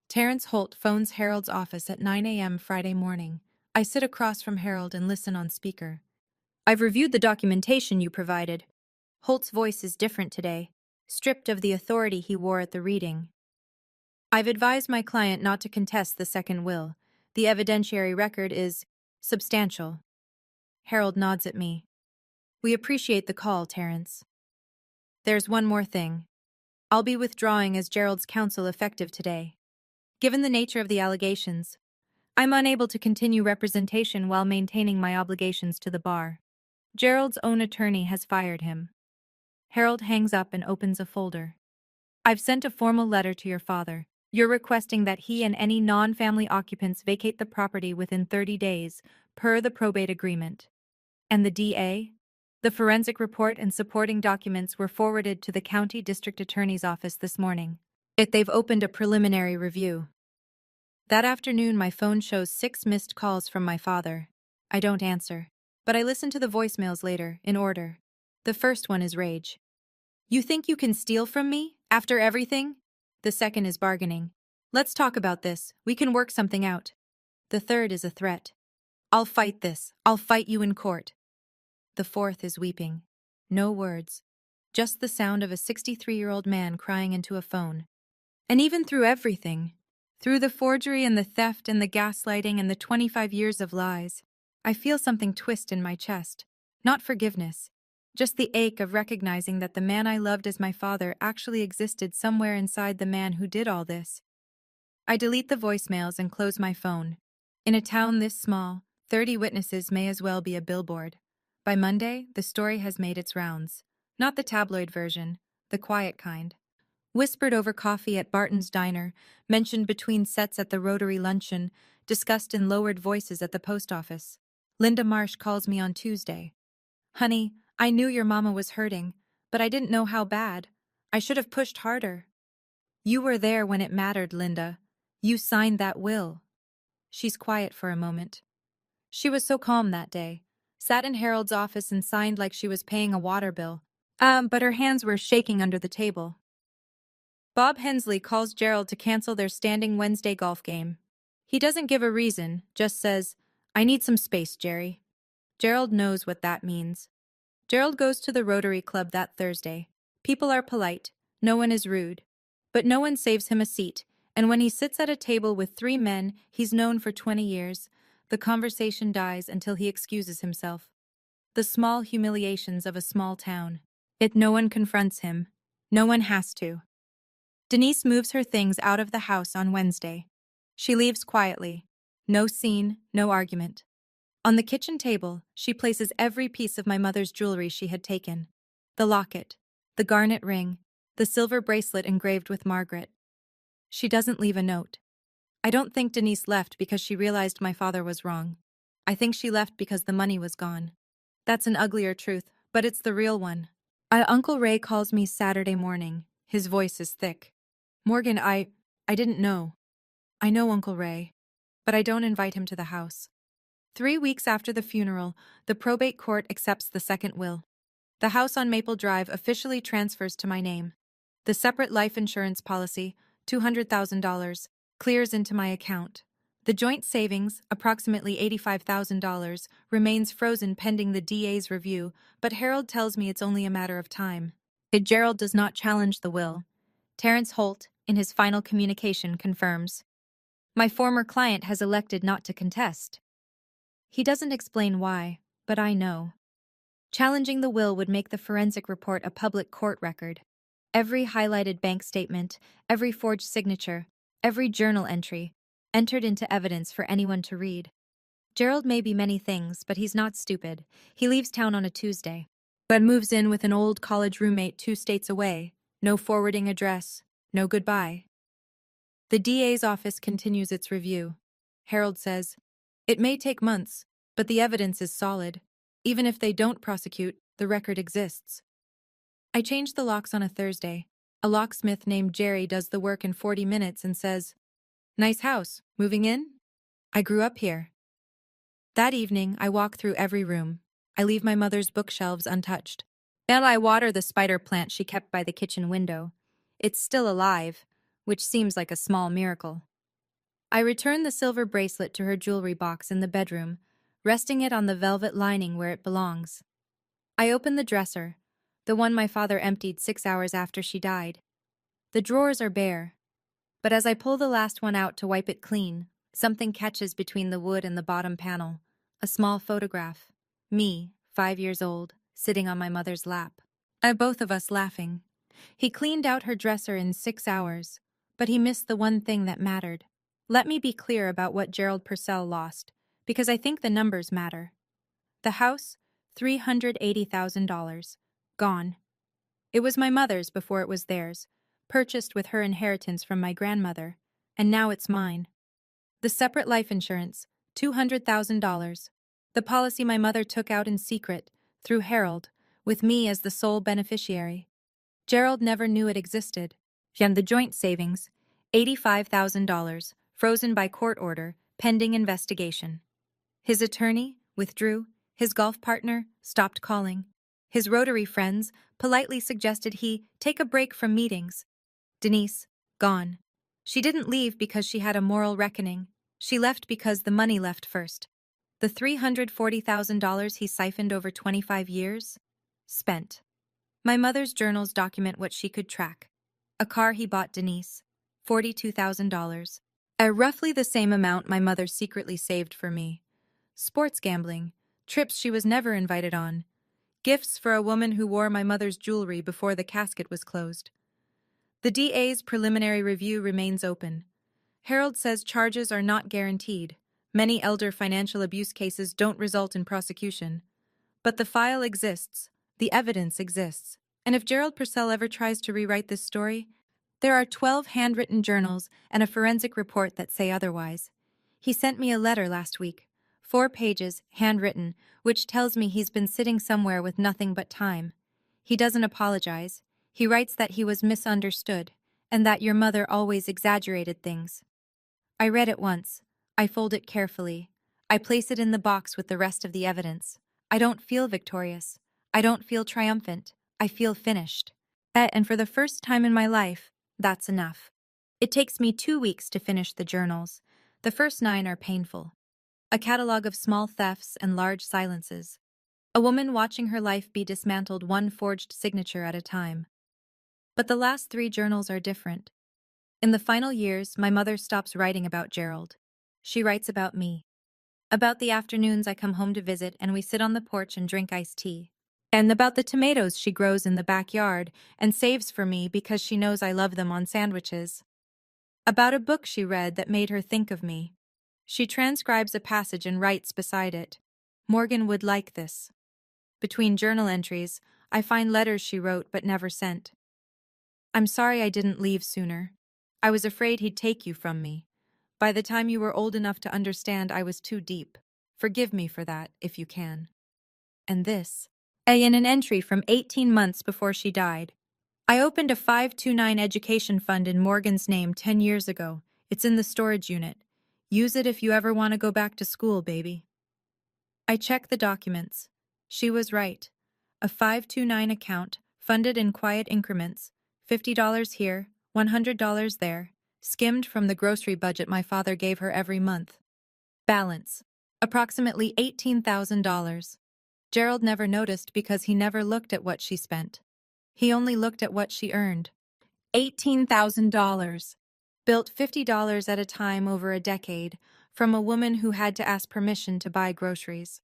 Terrence Holt phones Harold's office at 9 a.m. Friday morning. I sit across from Harold and listen on speaker. I've reviewed the documentation you provided. Holt's voice is different today, stripped of the authority he wore at the reading. I've advised my client not to contest the second will. The evidentiary record is substantial. Harold nods at me. We appreciate the call, Terrence. There's one more thing. I'll be withdrawing as Gerald's counsel effective today. Given the nature of the allegations, I'm unable to continue representation while maintaining my obligations to the bar. Gerald's own attorney has fired him. Harold hangs up and opens a folder. I've sent a formal letter to your father. You're requesting that he and any non-family occupants vacate the property within 30 days, per the probate agreement. And the DA? The forensic report and supporting documents were forwarded to the county district attorney's office this morning. They've opened a preliminary review. That afternoon, my phone shows 6 missed calls from my father. I don't answer. But I listen to the voicemails later, in order. The first one is rage. You think you can steal from me? After everything? The second is bargaining. Let's talk about this. We can work something out. The third is a threat. I'll fight this. I'll fight you in court. The fourth is weeping. No words. Just the sound of a 63-year-old man crying into a phone. And even through everything, through the forgery and the theft and the gaslighting and the 25 years of lies, I feel something twist in my chest. Not forgiveness. Just the ache of recognizing that the man I loved as my father actually existed somewhere inside the man who did all this. I delete the voicemails and close my phone. In a town this small, 30 witnesses may as well be a billboard. By Monday, the story has made its rounds. Not the tabloid version, the quiet kind. Whispered over coffee at Barton's diner, mentioned between sets at the Rotary luncheon, discussed in lowered voices at the post office. Linda Marsh calls me on Tuesday. Honey, I knew your mama was hurting, but I didn't know how bad. I should have pushed harder. You were there when it mattered, Linda. You signed that will. She's quiet for a moment. She was so calm that day. Sat in Harold's office and signed like she was paying a water bill. But her hands were shaking under the table. Bob Hensley calls Gerald to cancel their standing Wednesday golf game. He doesn't give a reason, just says, I need some space, Jerry. Gerald knows what that means. Gerald goes to the Rotary Club that Thursday. People are polite, no one is rude. But no one saves him a seat, and when he sits at a table with 3 men he's known for 20 years, the conversation dies until he excuses himself. The small humiliations of a small town. No one confronts him. No one has to. Denise moves her things out of the house on Wednesday. She leaves quietly. No scene, no argument. On the kitchen table, she places every piece of my mother's jewelry she had taken. The locket, the garnet ring, the silver bracelet engraved with Margaret. She doesn't leave a note. I don't think Denise left because she realized my father was wrong. I think she left because the money was gone. That's an uglier truth, but it's the real one. Uncle Ray calls me Saturday morning. His voice is thick. Morgan, I didn't know. I know Uncle Ray, but I don't invite him to the house. 3 weeks after the funeral, the probate court accepts the second will. The house on Maple Drive officially transfers to my name. The separate life insurance policy, $200,000, clears into my account. The joint savings, approximately $85,000, remains frozen pending the DA's review, but Harold tells me it's only a matter of time. Gerald does not challenge the will. Terrence Holt, in his final communication, confirms. My former client has elected not to contest. He doesn't explain why, but I know. Challenging the will would make the forensic report a public court record. Every highlighted bank statement, every forged signature, every journal entry, entered into evidence for anyone to read. Gerald may be many things, but he's not stupid. He leaves town on a Tuesday, but moves in with an old college roommate 2 states away. No forwarding address, no goodbye. The DA's office continues its review. Harold says, it may take months, but the evidence is solid. Even if they don't prosecute, the record exists. I change the locks on a Thursday. A locksmith named Jerry does the work in 40 minutes and says, nice house, moving in? I grew up here. That evening, I walk through every room. I leave my mother's bookshelves untouched. Then I water the spider plant she kept by the kitchen window. It's still alive, which seems like a small miracle. I return the silver bracelet to her jewelry box in the bedroom, resting it on the velvet lining where it belongs. I open the dresser, the one my father emptied 6 hours after she died. The drawers are bare, but as I pull the last one out to wipe it clean, something catches between the wood and the bottom panel. A small photograph. Me, 5 years old, sitting on my mother's lap. Both of us laughing. He cleaned out her dresser in 6 hours, but he missed the one thing that mattered. Let me be clear about what Gerald Purcell lost, because I think the numbers matter. The house, $380,000. Gone. It was my mother's before it was theirs, purchased with her inheritance from my grandmother, and now it's mine. The separate life insurance, $200,000. The policy my mother took out in secret, through Harold, with me as the sole beneficiary. Gerald never knew it existed. And the joint savings, $85,000, frozen by court order, pending investigation. His attorney, withdrew. His golf partner stopped calling. His Rotary friends politely suggested he take a break from meetings. Denise, gone. She didn't leave because she had a moral reckoning. She left because the money left first. The $340,000 he siphoned over 25 years? Spent. My mother's journals document what she could track. A car he bought Denise, $42,000. Roughly the same amount my mother secretly saved for me. Sports gambling, trips she was never invited on, gifts for a woman who wore my mother's jewelry before the casket was closed. The DA's preliminary review remains open. Harold says charges are not guaranteed. Many elder financial abuse cases don't result in prosecution. But the file exists, the evidence exists, and if Gerald Purcell ever tries to rewrite this story, there are 12 handwritten journals and a forensic report that say otherwise. He sent me a letter last week, 4 pages, handwritten, which tells me he's been sitting somewhere with nothing but time. He doesn't apologize. He writes that he was misunderstood, and that your mother always exaggerated things. I read it once. I fold it carefully. I place it in the box with the rest of the evidence. I don't feel victorious. I don't feel triumphant. I feel finished. And for the first time in my life, that's enough. It takes me 2 weeks to finish the journals. The first 9 are painful. A catalog of small thefts and large silences. A woman watching her life be dismantled one forged signature at a time. But the last 3 journals are different. In the final years, my mother stops writing about Gerald. She writes about me. About the afternoons I come home to visit and we sit on the porch and drink iced tea. And about the tomatoes she grows in the backyard and saves for me because she knows I love them on sandwiches. About a book she read that made her think of me. She transcribes a passage and writes beside it, "Morgan would like this." Between journal entries, I find letters she wrote but never sent. "I'm sorry I didn't leave sooner. I was afraid he'd take you from me. By the time you were old enough to understand, I was too deep. Forgive me for that, if you can." And this, in an entry from 18 months before she died. "I opened a 529 education fund in Morgan's name 10 years ago. It's in the storage unit. Use it if you ever want to go back to school, baby." I check the documents. She was right. A 529 account, funded in quiet increments, $50 here, $100 there, skimmed from the grocery budget my father gave her every month. Balance, approximately $18,000. Gerald never noticed because he never looked at what she spent. He only looked at what she earned. $18,000. Built $50 at a time over a decade, from a woman who had to ask permission to buy groceries.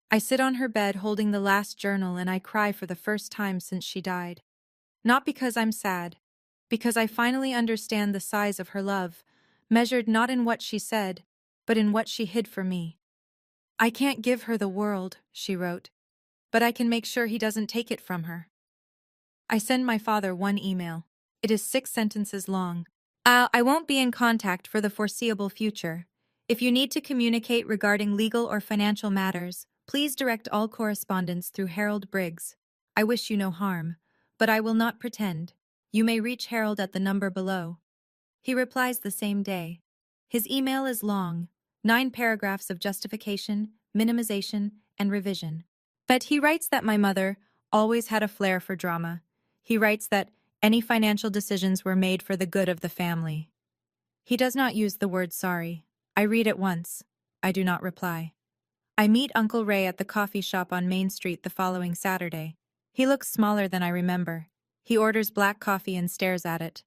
I sit on her bed holding the last journal and I cry for the first time since she died. Not because I'm sad, because I finally understand the size of her love, measured not in what she said, but in what she hid for me. "I can't give her the world," she wrote, "but I can make sure he doesn't take it from her." I send my father one email. It is 6 sentences long. I won't be in contact for the foreseeable future. If you need to communicate regarding legal or financial matters, please direct all correspondence through Harold Briggs. I wish you no harm, but I will not pretend. You may reach Harold at the number below. He replies the same day. His email is long, 9 paragraphs of justification, minimization, and revision. But he writes that my mother always had a flair for drama. He writes that any financial decisions were made for the good of the family. He does not use the word sorry. I read it once. I do not reply. I meet Uncle Ray at the coffee shop on Main Street the following Saturday. He looks smaller than I remember. He orders black coffee and stares at it.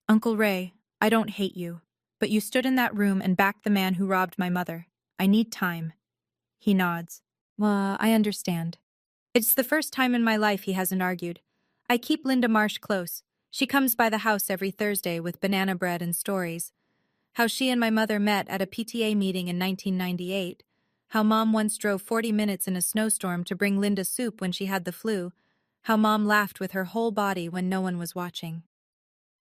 "Uncle Ray, I don't hate you, but you stood in that room and backed the man who robbed my mother. I need time." He nods. I understand." It's the first time in my life he hasn't argued. I keep Linda Marsh close. She comes by the house every Thursday with banana bread and stories. How she and my mother met at a PTA meeting in 1998. How Mom once drove 40 minutes in a snowstorm to bring Linda soup when she had the flu. How Mom laughed with her whole body when no one was watching.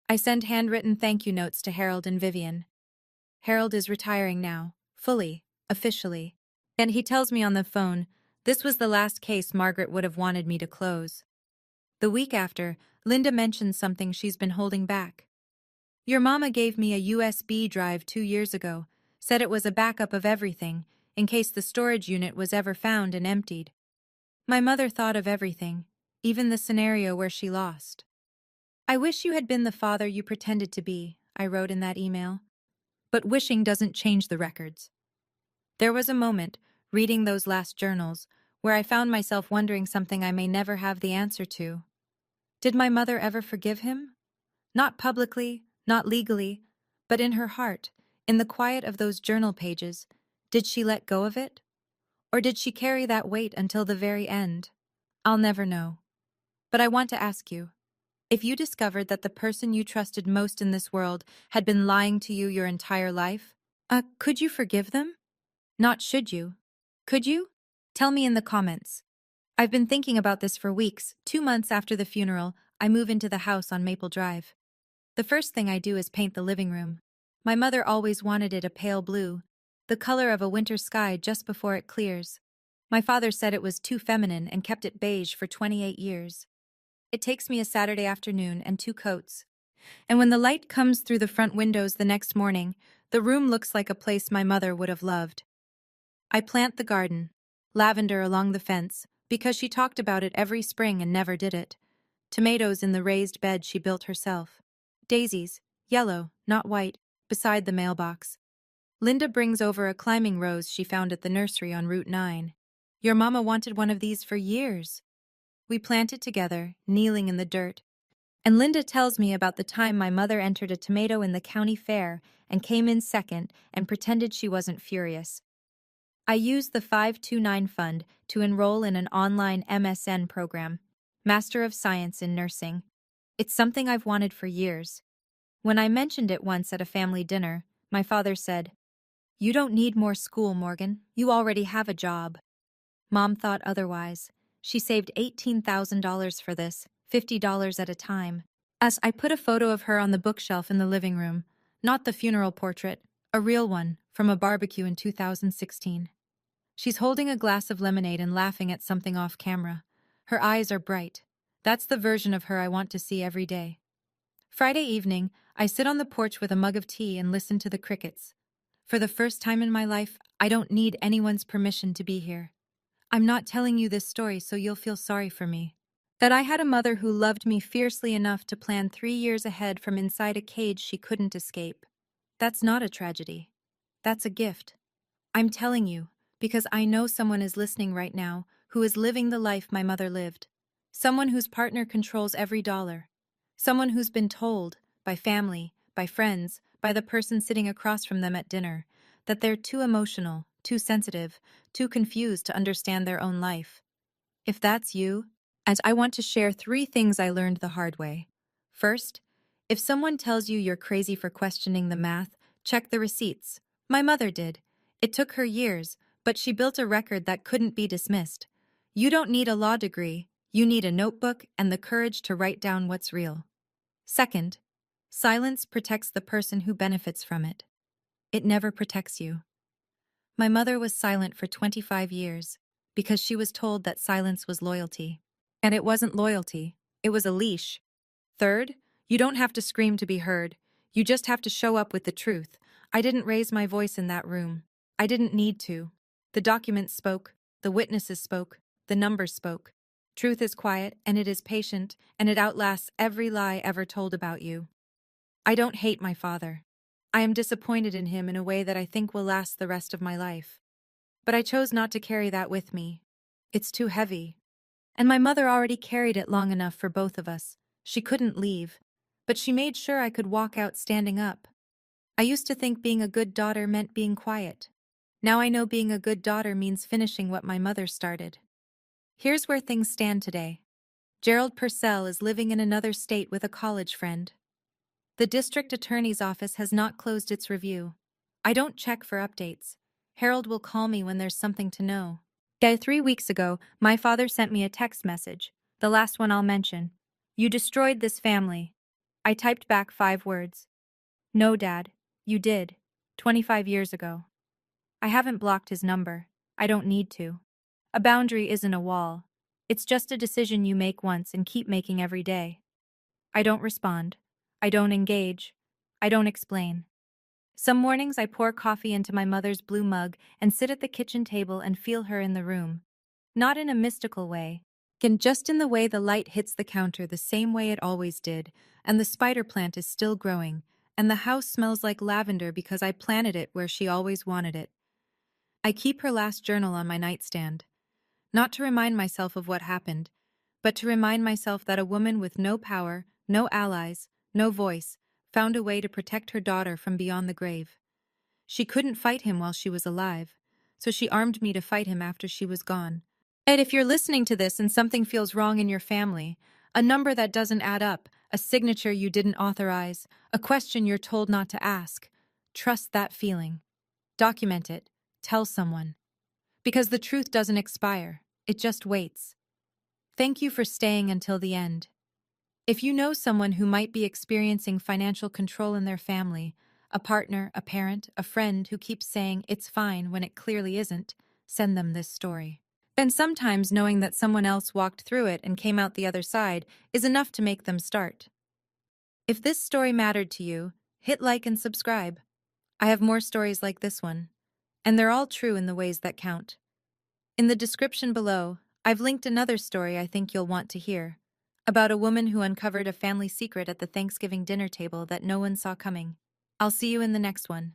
I send handwritten thank you notes to Harold and Vivian. Harold is retiring now, fully, officially. And he tells me on the phone, this was the last case Margaret would have wanted me to close. The week after, Linda mentions something she's been holding back. "Your mama gave me a USB drive 2 years ago, said it was a backup of everything, in case the storage unit was ever found and emptied. My mother thought of everything, even the scenario where she lost. "I wish you had been the father you pretended to be," I wrote in that email. But wishing doesn't change the records. There was a moment, reading those last journals, where I found myself wondering something I may never have the answer to. Did my mother ever forgive him? Not publicly, not legally, but in her heart, in the quiet of those journal pages, did she let go of it? Or did she carry that weight until the very end? I'll never know. But I want to ask you, if you discovered that the person you trusted most in this world had been lying to you your entire life, could you forgive them? Not should you. Could you? Tell me in the comments. I've been thinking about this for weeks. 2 months after the funeral, I move into the house on Maple Drive. The first thing I do is paint the living room. My mother always wanted it a pale blue, the color of a winter sky just before it clears. My father said it was too feminine and kept it beige for 28 years. It takes me a Saturday afternoon and 2 coats. And when the light comes through the front windows the next morning, the room looks like a place my mother would have loved. I plant the garden, lavender along the fence, because she talked about it every spring and never did it. Tomatoes in the raised bed she built herself. Daisies, yellow, not white, beside the mailbox. Linda brings over a climbing rose she found at the nursery on Route 9. "Your mama wanted one of these for years." We plant it together, kneeling in the dirt. And Linda tells me about the time my mother entered a tomato in the county fair and came in second and pretended she wasn't furious. I used the 529 fund to enroll in an online MSN program, Master of Science in Nursing. It's something I've wanted for years. When I mentioned it once at a family dinner, my father said, "You don't need more school, Morgan. You already have a job." Mom thought otherwise. She saved $18,000 for this, $50 at a time. As I put a photo of her on the bookshelf in the living room, not the funeral portrait, a real one, from a barbecue in 2016. She's holding a glass of lemonade and laughing at something off camera. Her eyes are bright. That's the version of her I want to see every day. Friday evening, I sit on the porch with a mug of tea and listen to the crickets. For the first time in my life, I don't need anyone's permission to be here. I'm not telling you this story so you'll feel sorry for me. That I had a mother who loved me fiercely enough to plan 3 years ahead from inside a cage she couldn't escape. That's not a tragedy. That's a gift. I'm telling you, because I know someone is listening right now who is living the life my mother lived. Someone whose partner controls every dollar. Someone who's been told, by family, by friends, by the person sitting across from them at dinner, that they're too emotional, too sensitive, too confused to understand their own life. If that's you, and I want to share 3 things I learned the hard way. First, if someone tells you you're crazy for questioning the math, check the receipts. My mother did. It took her years, but she built a record that couldn't be dismissed. You don't need a law degree, you need a notebook and the courage to write down what's real. Second, silence protects the person who benefits from it. It never protects you. My mother was silent for 25 years because she was told that silence was loyalty. And it wasn't loyalty, it was a leash. Third, you don't have to scream to be heard. You just have to show up with the truth. I didn't raise my voice in that room. I didn't need to. The documents spoke, the witnesses spoke, the numbers spoke. Truth is quiet, and it is patient, and it outlasts every lie ever told about you. I don't hate my father. I am disappointed in him in a way that I think will last the rest of my life. But I chose not to carry that with me. It's too heavy. And my mother already carried it long enough for both of us. She couldn't leave, but she made sure I could walk out standing up. I used to think being a good daughter meant being quiet. Now I know being a good daughter means finishing what my mother started. Here's where things stand today. Gerald Purcell is living in another state with a college friend. The district attorney's office has not closed its review. I don't check for updates. Harold will call me when there's something to know. 3 weeks ago, my father sent me a text message, the last one I'll mention. "You destroyed this family." I typed back 5 words. "No, Dad, you did. 25 years ago." I haven't blocked his number. I don't need to. A boundary isn't a wall. It's just a decision you make once and keep making every day. I don't respond. I don't engage. I don't explain. Some mornings I pour coffee into my mother's blue mug and sit at the kitchen table and feel her in the room. Not in a mystical way, just in the way the light hits the counter the same way it always did, and the spider plant is still growing, and the house smells like lavender because I planted it where she always wanted it. I keep her last journal on my nightstand, not to remind myself of what happened, but to remind myself that a woman with no power, no allies, no voice, found a way to protect her daughter from beyond the grave. She couldn't fight him while she was alive, so she armed me to fight him after she was gone. And if you're listening to this and something feels wrong in your family, a number that doesn't add up, a signature you didn't authorize, a question you're told not to ask, trust that feeling. Document it. Tell someone. Because the truth doesn't expire, it just waits. Thank you for staying until the end. If you know someone who might be experiencing financial control in their family, a partner, a parent, a friend who keeps saying it's fine when it clearly isn't, send them this story. And sometimes knowing that someone else walked through it and came out the other side is enough to make them start. If this story mattered to you, hit like and subscribe. I have more stories like this one, and they're all true in the ways that count. In the description below, I've linked another story I think you'll want to hear, about a woman who uncovered a family secret at the Thanksgiving dinner table that no one saw coming. I'll see you in the next one.